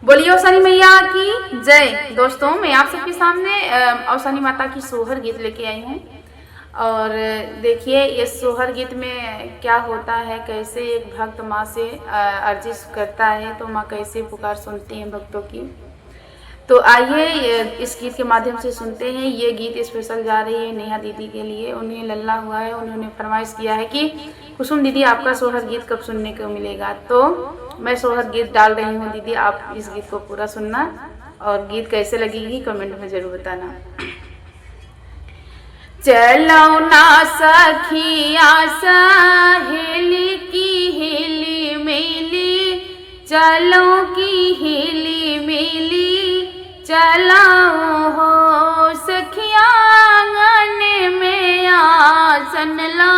बोलिए अवसानी मैया की जय। दोस्तों, मैं आप सबके सामने अवसानी माता की सोहर गीत लेके आई हूँ। और देखिए ये सोहर गीत में क्या होता है, कैसे एक भक्त माँ से अर्जिश करता है तो माँ कैसे पुकार सुनती हैं भक्तों की। तो आइए इस गीत के माध्यम से सुनते हैं। ये गीत स्पेशल जा रही है नेहा दीदी के लिए। उन्हें लल्ला हुआ है, उन्होंने फरमाइश किया है कि कुसुम दीदी आपका सोहर गीत कब सुनने को मिलेगा। तो मैं सोहर गीत डाल रही हूँ दीदी, आप इस गीत को पूरा सुनना और गीत कैसे लगेगी कमेंट में जरूर बताना। चलो ना सखिया सहेली की हिली मिली, चलो की हिली मिली चलाओ हो सखिया आंगन में आसन ला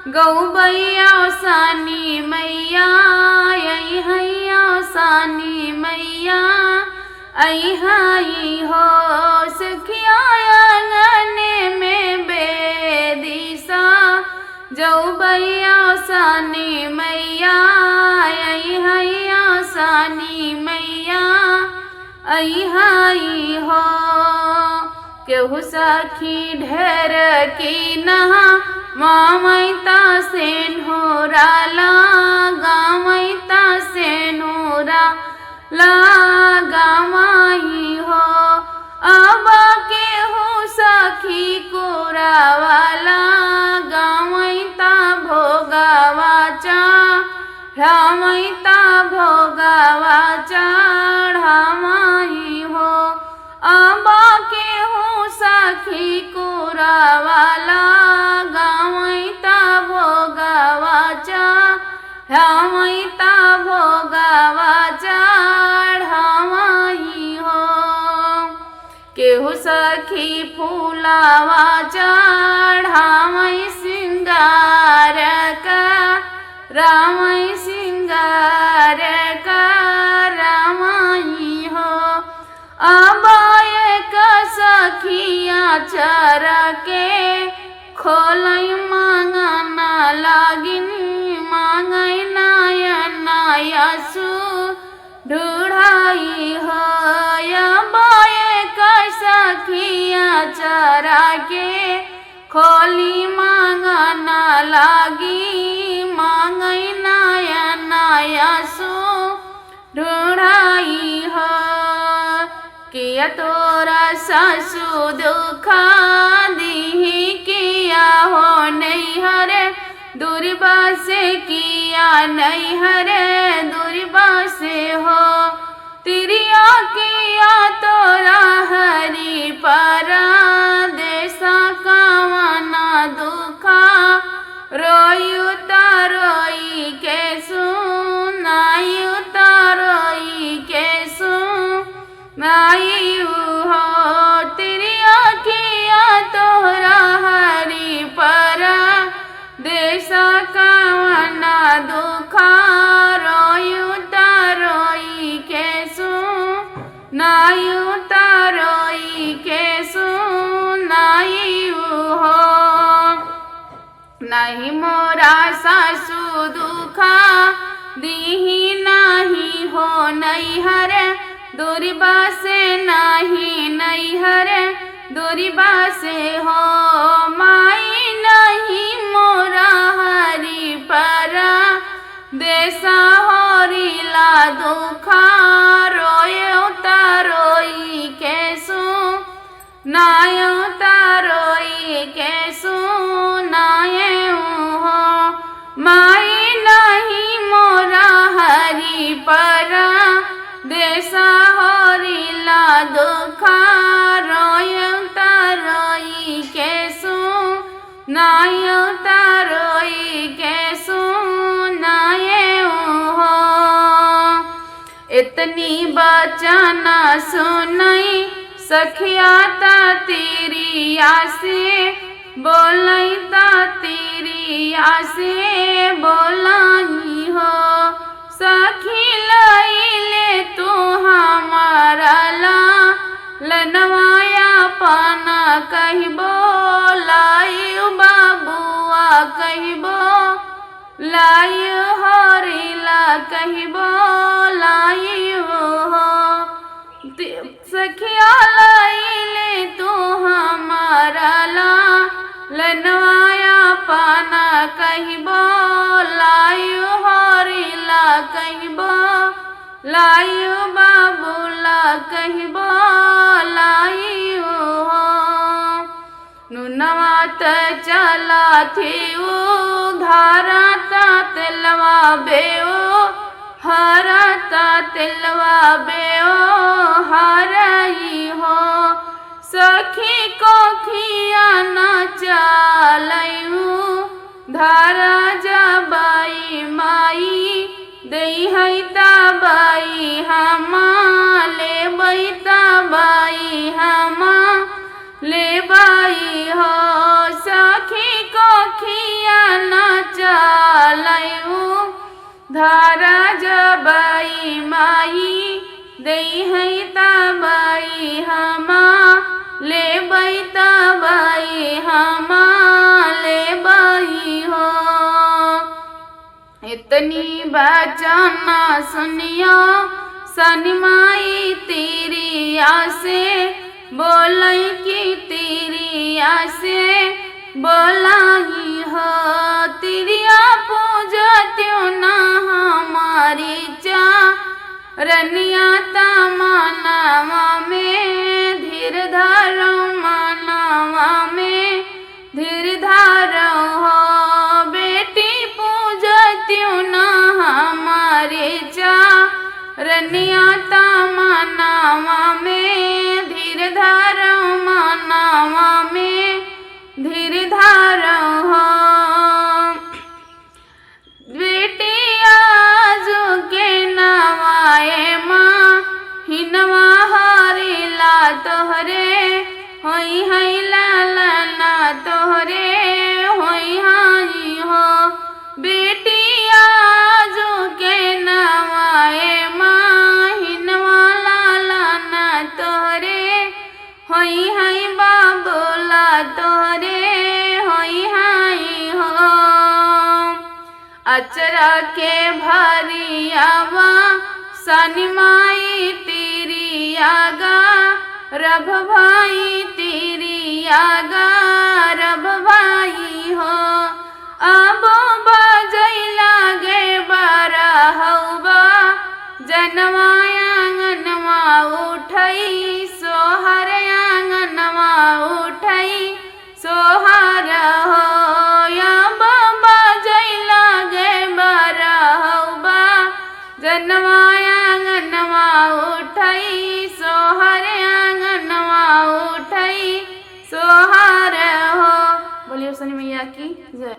गौबैया सानी मैया आई हैया सानी मैया आई हाई हो सखिया आंगन में बेदिशा गौबैया सानी मैया आई हैया सानी मैया आई हाई हो। केहू सखी ढेर की नहा मामैता से नोरा गामैता से नोरा गामाई हो। अब केहू सखी कोरा वाला गामैता भोगावा चढ़ामैता भोगावा चढ़ामाई हो। अब केहू सखी कोरा वाला गामैता भोगावा चढ़ामैता भोगावा चढ़ामाई हो। केहू सखी फूलावा चढ़ामई सिंगार का रामई सिंगार का रामाई हो। अब एक सखिया चरा के खोलई मांगना लागिन मांगई नाया नाया सु ढूढ़ाई हो। अब एक सखिया चरा के खोली मांगना लागी मांगई नाया नाया सु ढूढ़ाई हो। किया तोरा सासु दुखा दी किया हो नैहर दुर्बा से किया नैहर दुर्बा से हो। तिरिया किया तोरा हरि परा देसा कामना दुखा रोई उतारोई के सुनाई उतारोई के सुनाई हो। तिरिया किया तोरा हरि परा देसा कामना दुखा रोई उतारोई के सुनाई उतारोई के सुनाई हो। नहीं मोरा सासु दुखा दीही नहीं हो नैहर दुर्बा से नहीं नैहर दुर्बा से हो। माई नहीं मोरा हरि परा देसा होरिला दुखा रोय उतारोई के सुनाय उतारोई के सुनाय हो। माई नहीं मोरा हरि परा देसा होरिला दुखा रोय उतारोई के सुनाय उतारोई के सुनाय हो। इतनी बचना सुनई सखिया ता तेरी आसे बोलई ता तेरी आसे बोलाई हो। सखी लईले तू हमारा लनवाया पाना कहिबो लाई बाबुआ कहिबो लाई हरिला कहिबो लाई हो। सखिया लैले तू हमारा ला लनवाया पाना कहिबो लायु हरिला कहिबो लायु बाबूला कहिबो लायु हो नुनवा त चला थी धारा ता तिलवा बेओ हरा ता तिलवा बेओ हरई हो सखी को खिया न चालयू धारा जबाई माई दई है बाई हमा ले बैता बाई हमा ले बाई हो सखी को खिया न चालयू धारा जबाई माई दई है बाई हमा ले बैता बाई हमा ले बाई हो इतनी बचाना सुनियो सनमाई तेरी आसे बोलाई की तेरी आसे बोलाई हो तिरिया पूजा त्यों ना हमारी चा रनिया तमनावा में धीर धारो मनावा में धीर धारो हो बेटी पूजत्यो ना हमारे चा रनिया तमनावा में धीर धारो मनावा में धीर धारो हो बेटी आजू के नवाए माँ हिनवा हरिला तोहरे होई हई लालना तोहरे होई हाई हो बेटी आजू के नवाए माँ हिनवा लालना तोहरे होई हई बाबूला तोहरे होई हाई हो अचरा के भरियावा सनमाई तेरी आगा रभ भाई तेरी आगा